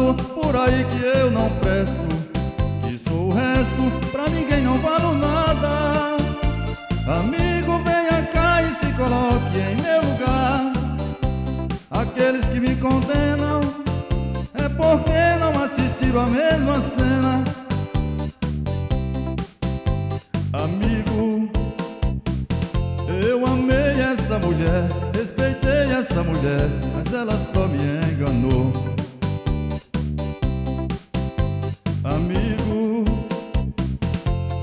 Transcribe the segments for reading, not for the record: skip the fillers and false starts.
falando por aí que eu não presto, que sou o resto, pra ninguém não valo nada. Amigo, venha cá e se coloque em meu lugar. Aqueles que me condenam é porque não assistiram a mesma cena. Amigo, eu amei essa mulher, respeitei essa mulher, mas ela só me enganou. Amigo,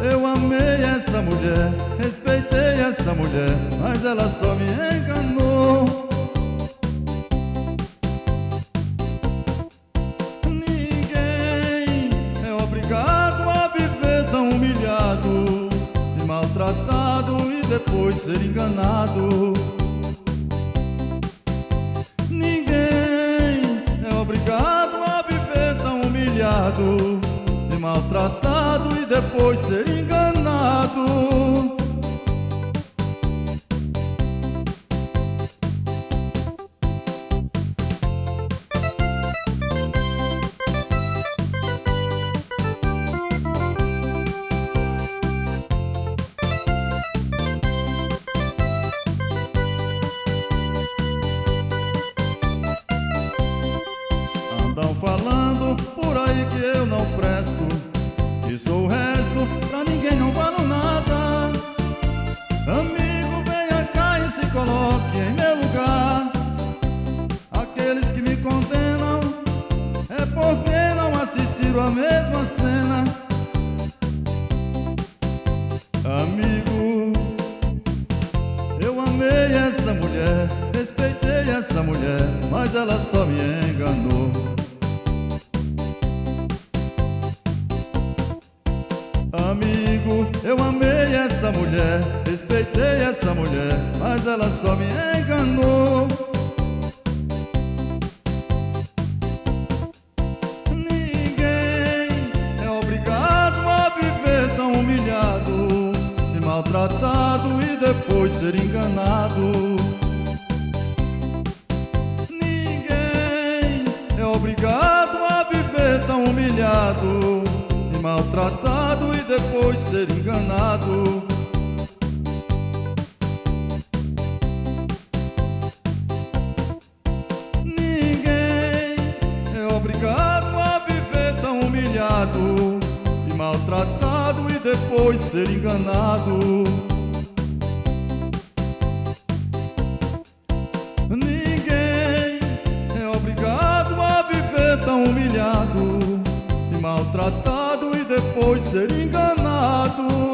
eu amei essa mulher, respeitei essa mulher, mas ela só me enganou. Ninguém é obrigado a viver tão humilhado e maltratado e depois ser enganado. Ninguém é obrigado a viver tão humilhado e maltratado e depois ser enganado. Andam falando por aí que eu não presto, que sou o resto, pra ninguém não valo nada. Amigo, venha cá e se coloque em meu lugar. Aqueles que me condenam é porque não assistiram a mesma cena. Amigo, eu amei essa mulher, respeitei essa mulher, mas ela só me enganou. Amigo, eu amei essa mulher, respeitei essa mulher, mas ela só me enganou. Ninguém é obrigado a viver tão humilhado e maltratado e depois ser enganado. Ninguém é obrigado a viver tão humilhado, maltratado e depois ser enganado. Ninguém é obrigado a viver tão humilhado e maltratado e depois ser enganado. Ninguém é obrigado a viver tão humilhado e maltratado e depois ser enganado.